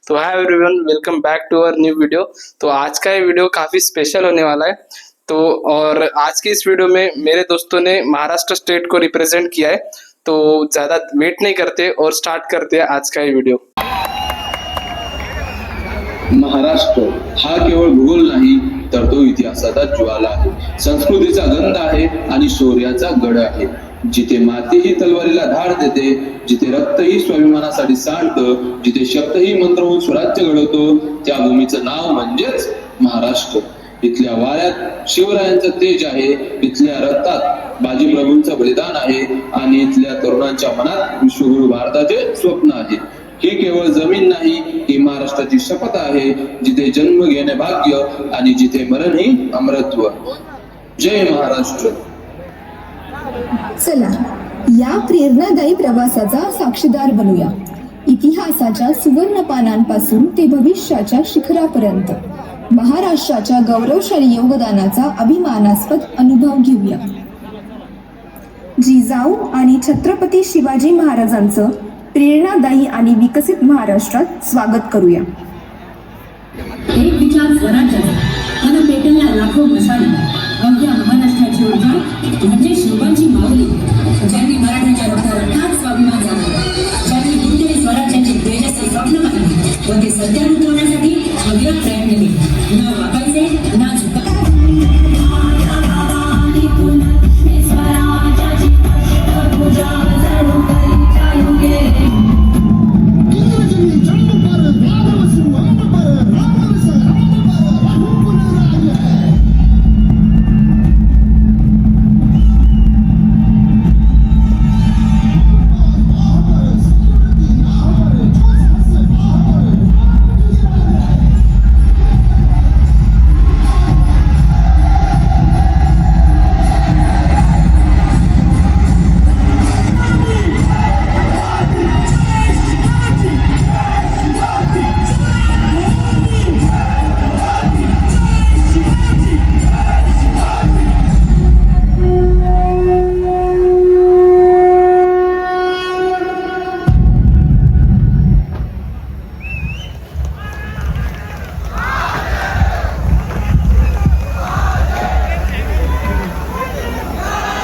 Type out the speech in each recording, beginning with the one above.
तो hi everyone, welcome back to our new video. तो आज का ये वीडियो काफ़ी स्पेशल होने वाला है। तो और आज की इस वीडियो में मेरे दोस्तों ने महाराष्ट्र स्टेट को रिप्रेजेंट किया है। तो ज़्यादा वेट नहीं करते और स्टार्ट करते हैं आज का ये वीडियो। महाराष्ट्र हा केवळ भूगोल नाही तर तो इतिहासाचा ज्वाला आहे, संस्कृतीचा गंध आहे आणि शौर्याचा गड आहे। जिथे माती ही तलवारीला धार देते, जिथे रक्त ही स्वाभिमानासाठी सांडतं, जिथे शब्द ही मंत्र होऊन स्वराज्य घडवतो, त्या भूमीचं नाव म्हणजेच महाराष्ट्र। इथल्या वाऱ्यात शिवरायांचं तेज आहे, इथल्या रक्तात बाजीप्रभूंचं बलिदान आहे आणि इथल्या तरुणांच्या मनात विश्वगुरु भारताचे स्वप्न आहे। ही केवळ जमीन नाही, ही महाराष्ट्राची शपथ आहे, जिथे जन्म घेणे भाग्य आणि जिथे मरण ही अमरत्व। जय महाराष्ट्र। चला या प्रेरणादायी प्रवासाचा साक्षीदार बनूया। इतिहासाच्या सुवर्ण पानांपासून ते भविष्याच्या शिखरापर्यंत महाराष्ट्राच्या गौरवशाली योगदानाचा अभिमानास्पद अनुभव घेऊया। जिजाऊ आणि छत्रपती शिवाजी महाराजांचं प्रेरणादायी आणि विकसित महाराष्ट्रात स्वागत करूया। एक विचार स्वराज्याचा आणि पेटल्या लाखो मशाली, अवघ्या महाराष्ट्राची ऊर्जा म्हणजे शिवाजी माऊली, ज्यांनी मराठ्याच्या रक्तात स्वाभिमान झाला, ज्यांनी हिंदवी स्वराज्याचे तेजस्वी स्वप्न पाहिले व ते सत्य उतरवण्यासाठी अविरत प्रयत्न केले। न वाकायचे न झुकायचे।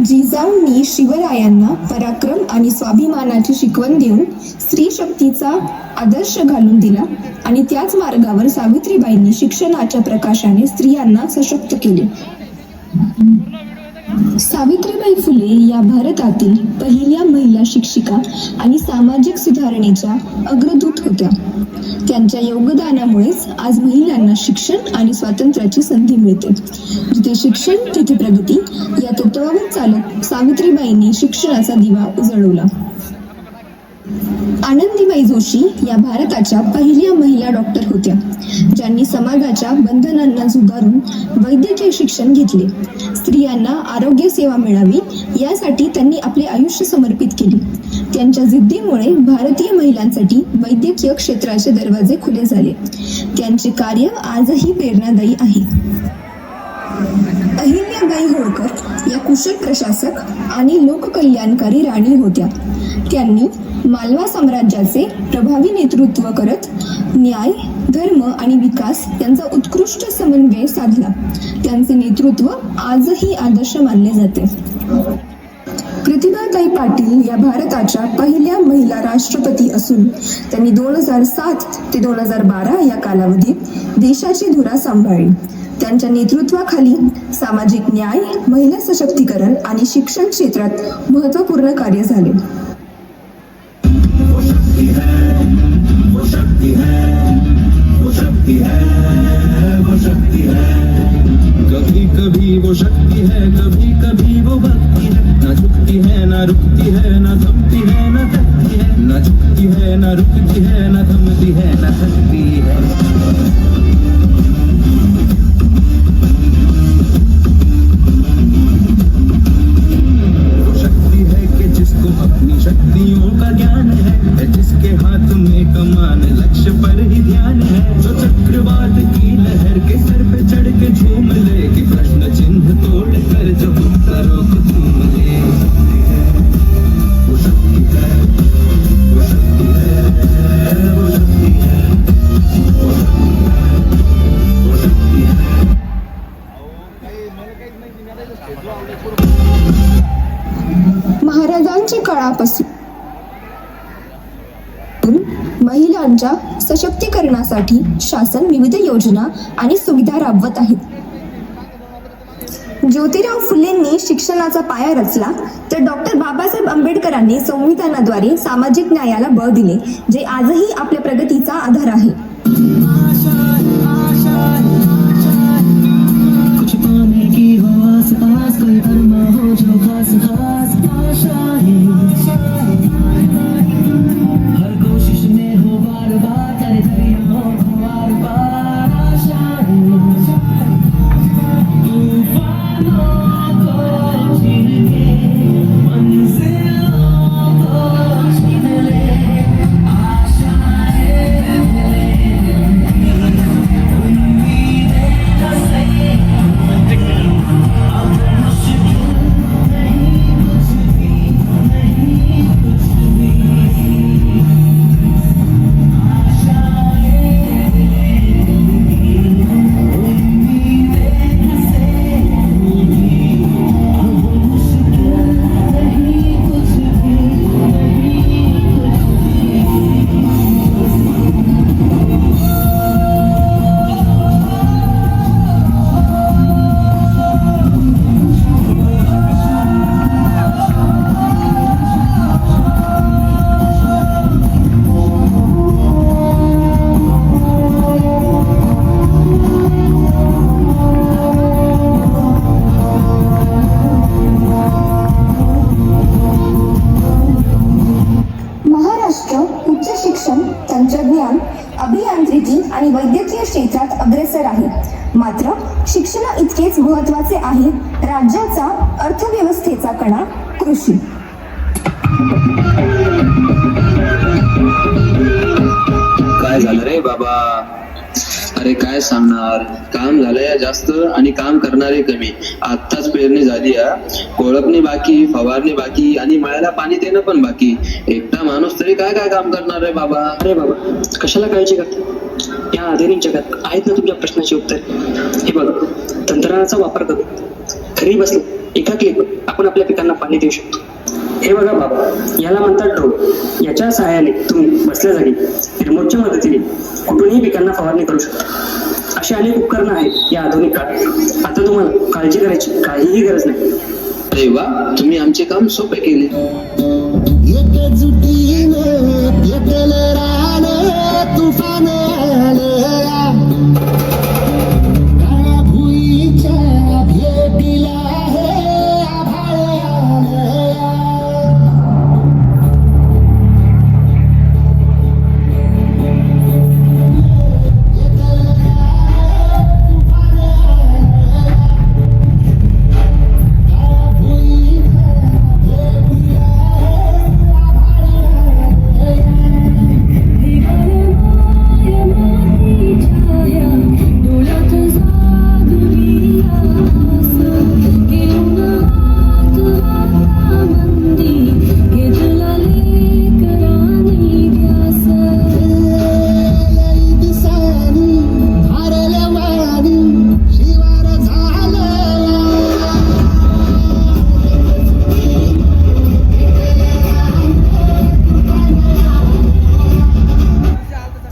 जिजाऊंनी शिवरायांना पराक्रम आणि स्वाभिमानाची शिकवण देऊन स्त्री शक्तीचा आदर्श घालून दिला आणि त्याच मार्गावर सावित्रीबाईंनी शिक्षणाच्या प्रकाशाने स्त्रियांना सशक्त केले। सावित्रीबाई फुले या भारतातील पहिल्या महिला शिक्षिका आणि सामाजिक सुधारणेच्या अग्रदूत होत्या। त्यांच्या योगदानामुळेच आज महिलांना शिक्षण आणि स्वातंत्र्याची संधी मिळते। जिथे शिक्षण तिथे प्रगती या तत्वावर चालत सावित्रीबाईंनी शिक्षणाचा दिवा उजळवला। आनंदीबाई जोशी या भारताच्या पहिल्या महिला डॉक्टर होत्या, ज्यांनी समाजाच्या बंधनांना झुगारून वैद्यकीय शिक्षण घेतले। स्त्रियांना आरोग्य सेवा मिळावी यासाठी त्यांनी आपले आयुष्य समर्पित केले। त्यांच्या जिद्दीमुळे भारतीय महिलांसाठी वैद्यकीय क्षेत्राचे दरवाजे खुले झाले। त्यांचे कार्य आजही प्रेरणादायी आहे। अहिल्याबाई होळकर या कुशल प्रशासक आणि लोककल्याणकारी राणी होत्या। त्यांनी मालवा साम्राज्याचे प्रभावी नेतृत्व करत न्याय, धर्म आणि विकास यांचा उत्कृष्ट समन्वय साधला। त्यांचे नेतृत्व आजही आदर्श मानले जाते। प्रतिभाताई पाटील या भारताच्या पहिल्या महिला राष्ट्रपती असून त्यांनी 2007 ते 2012 या कालावधीत देशाची धुरा सांभाळली। त्यांच्या नेतृत्वाखाली सामाजिक न्याय, महिला सशक्तीकरण आणि शिक्षण क्षेत्रात महत्त्वपूर्ण कार्य झाले। कभी कभी वो शक्ति है, कभी कभी वो भक्ति है, ना झुकती है ना रुकती है, ना थमती है ना थकती है, ना झुकती है ना रुकती है, ना थमती है ना थकती है। अपनी शक्तियों का ज्ञान है, जिसके हाथ में कमान लक्ष्य पर ही ध्यान है, जो चक्रवात की लहर के सर पे चढ़ के झूम ले, कि प्रश्न चिन्ह तोड़ कर जो उत्तरों को चूम ले। वो शक्ति है, वो शक्ति है, वो शक्ति है। महिलांच्या सशक्तीकरणासाठी शासन विविध योजना आणि सुविधा राबवत आहेत. ज्योतिराव फुलेंनी शिक्षणाचा पाया रचला तर डॉक्टर बाबासाहेब आंबेडकरांनी संविधानाद्वारे सामाजिक न्यायाला बळ दिले, जे आजही आपल्या प्रगतीचा आधार आहे. कुछ पाने की हो आस पास, कोई अरमा हो जो खास खास आशा है, हर कोशिश में हो बार बार, तेरे दरियाओं को बार बार आशा है, तूफानों को छीन के मंजिलों को छीन ले, आशाएं महाराष्ट्र उच्च शिक्षण, तंत्रज्ञान, अभियांत्रिकी आणि वैद्यकीय क्षेत्रात अग्रेसर आहे. मात्र शिक्षणा इतकेच महत्त्वाचे आहे राज्याचा अर्थव्यवस्थेचा कणा कृषी. काय झालं रे बाबा? अरे काय सांगणार, काम झालंय जास्त आणि काम करणारे कमी. आत्ताच पेरणी झाली, कोळपणी बाकी, फवारणी बाकी आणि मळ्याला पाणी देणं पण बाकी. एकटा माणूस तरी काय काय काम करणार रे बाबा? अरे बाबा, कशाला काळजी करता? या आधुनिक जगात आहेत ना तुमच्या प्रश्नाची उत्तर. हे बघा, तंत्रज्ञानाचा वापर करून घरी बसले एका क्लिक आपण आपल्या पिकांना पाणी देऊ शकतो. हे बघा बाबा, याला म्हणतात ड्रोन. याच्या सहाय्याने तुम्ही बसल्या जागी रिमोटच्या मदतीने कुठूनही पिकांना फवारणी करू शकता. अशी अनेक उपकरणं आहेत या आधुनिक काळात. आता तुम्हाला काळजी करायची काहीही गरज नाही. अरे वा, तुम्ही आमचे काम सोपे केले.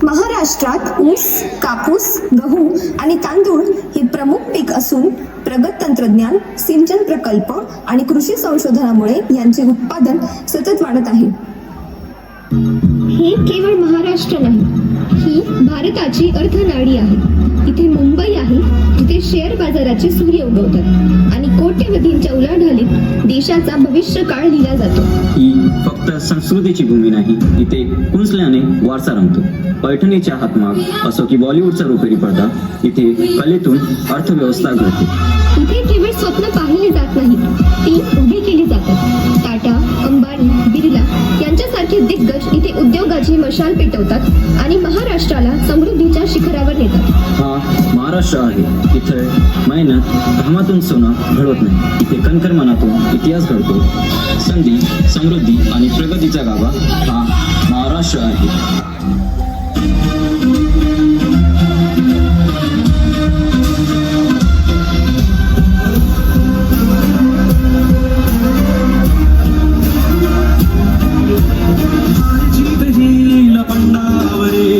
महाराष्ट्रात ऊस, कापूस, गहू आणि तांदूळ हे प्रमुख पीक असून प्रगत तंत्रज्ञान, सिंचन प्रकल्प आणि कृषी संशोधनामुळे यांचे उत्पादन सतत वाढत आहे. हे केवळ महाराष्ट्र नाही, ही भारताची अर्थनाडी आहे. इथे मुंबई आहे, जिथे शेअर बाजाराचे सूर्य उगवतात आणि कोट्यवधींच्या उलाढालीत देशाचा भविष्य काळ लिहिला जातो. ही फक्त संस्कृतीची भूमी नाही, इथे कुंचल्याने वारसा रंगतो. पैठणीच्या हातमाग असो की बॉलिवूडचा रुपेरी पडदा, इथे कलेतून अर्थव्यवस्था घडते. इथे केवळ स्वप्न पाहिली जात नाहीत, ती उभी केली जातात. टाटा, अंबानी, बिर्ला यांच्यासारखे दिग्गज इथे उद्योगाची मशाल पेटवतात आणि महाराष्ट्राला समृद्धीच्या शिखरावर नेतात. हा महाराष्ट्र आहे, इथे मेहनत घामातून सोनं घडवत नाही. इथे कणखर मनातून इतिहास घडतो. संधी, समृद्धी आणि प्रगतीचा गाभा हा महाराष्ट्र आहे. पंडावरे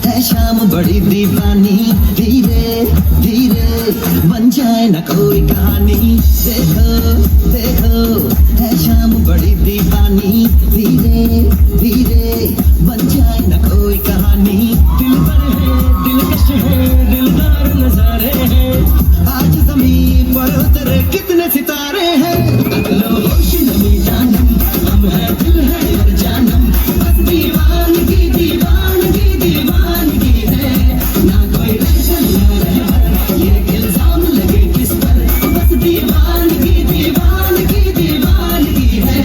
है शाम बड़ी दीवानी, धीरे धीरे बन जाए न कोई कहानी। देखो देखो है शाम बड़ी दीवानी, धीरे धीरे बन जाए न कोई कहानी। दिल पर है दिलकश है दिलदार नजारे हैं, आज जमीन पर उतरे कितने सितारे हैं। अगलो होश नमी जानम, हम है दिल है और जानम, बस दीवानगी दीवानगी दीवानगी है। ना कोई टेंशन ना रहे ये इल्जाम लगे किस पर, बस दीवानगी दीवानगी दीवानगी है।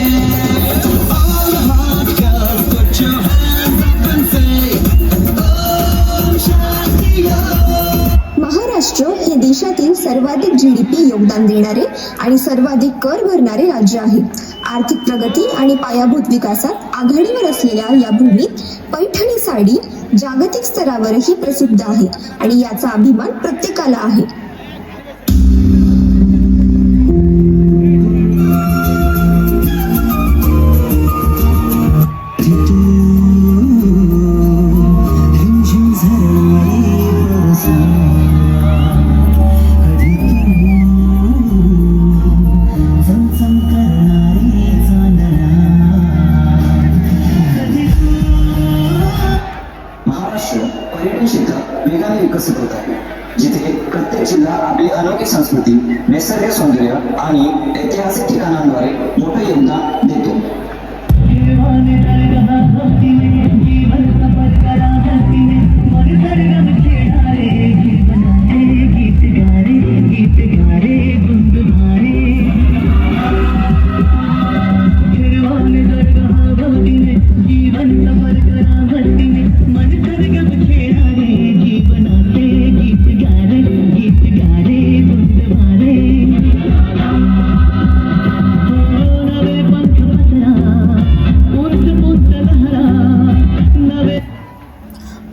All hot girls put your hands up and say Om Shanti Om. Maharashtra हे देशातील सर्वाधिक GDP योगदान देणारे आणि सर्वाधिक कर भरणारे राज्य आहे. आर्थिक प्रगती आणि पायाभूत विकासात आघाडीवर असलेल्या या भूमीत पैठणी साडी जागतिक स्तरावरही प्रसिद्ध आहे आणि याचा अभिमान प्रत्येकाला आहे. रिमझिम झरणारी बरसा, कधी चमचम करणारी चांदणा, कधी महाराष्ट्र पर्यटन क्षेत्रात वेगाने विकसित होत आहे, जिथे प्रत्येक जिल्हा आपली अनोखी संस्कृती, निसर्ग सौंदर्य आणि ऐतिहासिक ठिकाणांद्वारे मोठे योगदान देतो.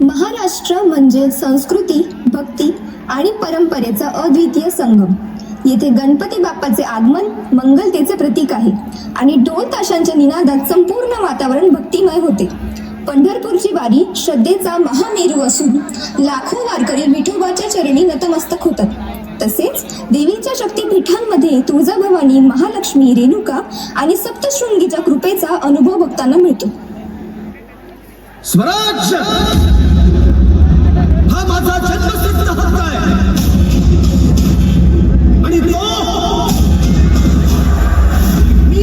महाराष्ट्र म्हणजे संस्कृती, भक्ती आणि परंपरेचा अद्वितीय संगम. येथे गणपती बाप्पाचे आगमन मंगलतेचे प्रतीक आहे आणि ढोल ताशांच्या निनादात संपूर्ण वातावरण भक्तिमय होते. पंढरपूरची वारी श्रद्धेचा महामेरू असून लाखो वारकरी विठोबाच्या चरणी नतमस्तक होतात. तसेच देवीच्या शक्तीपीठांमध्ये तुळजाभवानी, महालक्ष्मी, रेणुका आणि सप्तशृंगीच्या कृपेचा अनुभव भक्तांना मिळतो. स्वराज्य हा माझा जन्मसिद्ध हक्क आहे आणि तो मी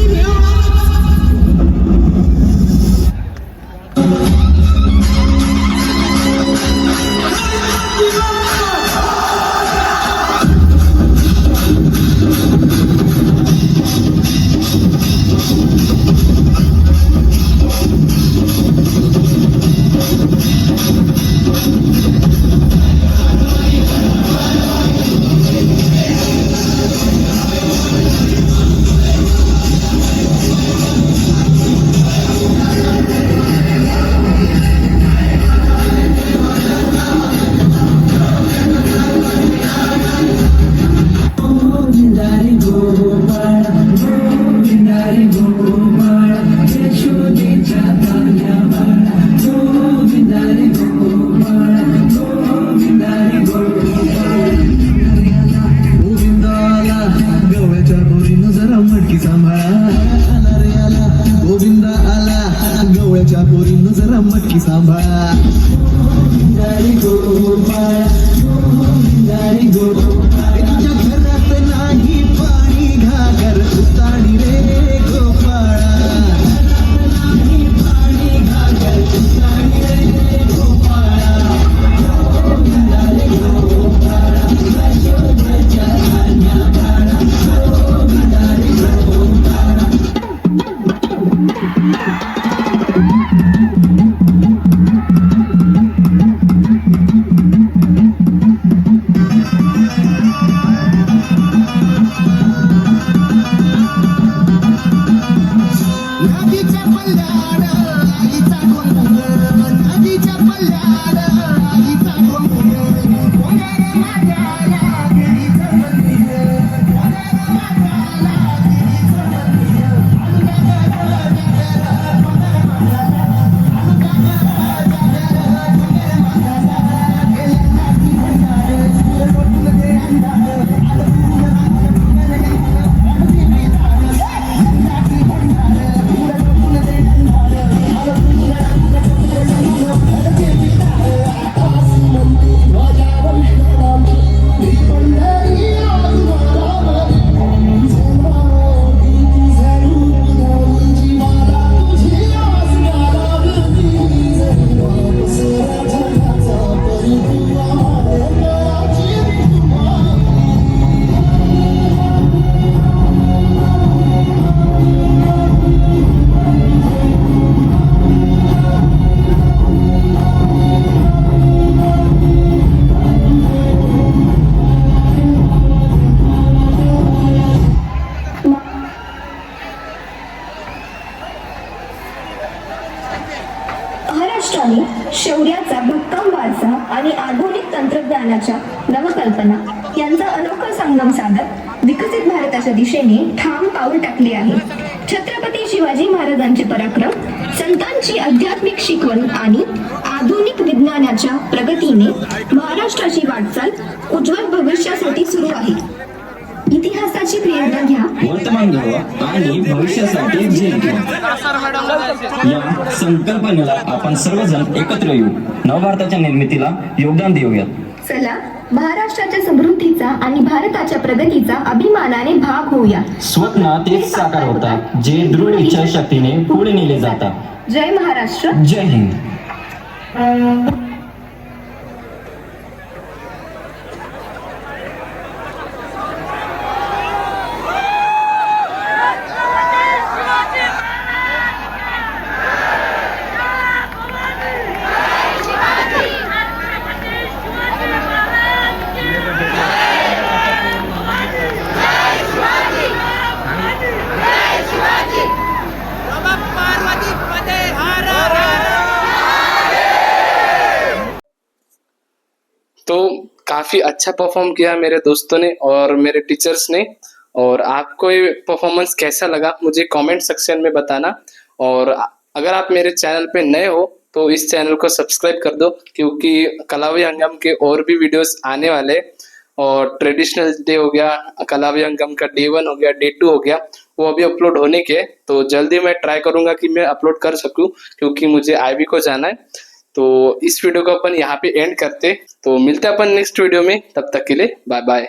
वारसा आणि आधुनिक तंत्रज्ञानाच्या नवकल्पना यांचा अनोखा संगम साधत विकसित भारताच्या दिशेने ठाम पाऊल टाकले आहे. छत्रपती शिवाजी महाराजांचे पराक्रम, संतांची आध्यात्मिक शिकवण आणि आधुनिक विज्ञानाच्या प्रगतीने महाराष्ट्राची वाटचाल उज्ज्वल भविष्यासाठी सुरू आहे. इतिहासाची प्रेरणा घ्या, वर्तमान घ्यावं आणि भविष्यासाठी झेल घ्या. या संकल्पनेला आपण सर्वजण एकत्र येऊ, नवभारताच्या निर्मितीला योगदान देऊया. चला महाराष्ट्राच्या समृद्धीचा आणि भारताच्या प्रगतीचा अभिमानाने भाग होऊया. स्वप्न तेच साकार होतात जे दृढ इच्छाशक्तीने पुढे नेले जातात. जय महाराष्ट्र. जय हिंद. तो काफी अच्छा परफॉर्म किया मेरे दोस्तों ने और मेरे टीचर्स ने। और आपको ये परफॉर्मेंस कैसा लगा मुझे कमेंट सेक्शन में बताना। और अगर आप मेरे चैनल पे नए हो तो इस चैनल को सब्सक्राइब कर दो, क्योंकि कलावी हंगाम के और भी वीडियोस आने वाले। और ट्रेडिशनल डे हो गया, कलावी हंगाम का डे 1 हो गया, डे 2 हो गया, वो अभी अपलोड होने के। तो जल्दी मैं ट्राई करूंगा कि मैं अपलोड कर सकूं, क्योंकि मुझे आईवी को जाना है। तो इस वीडियो को अपन यहाँ पे एंड करते, तो मिलते हैं अपन नेक्स्ट वीडियो में। तब तक के लिए बाय बाय।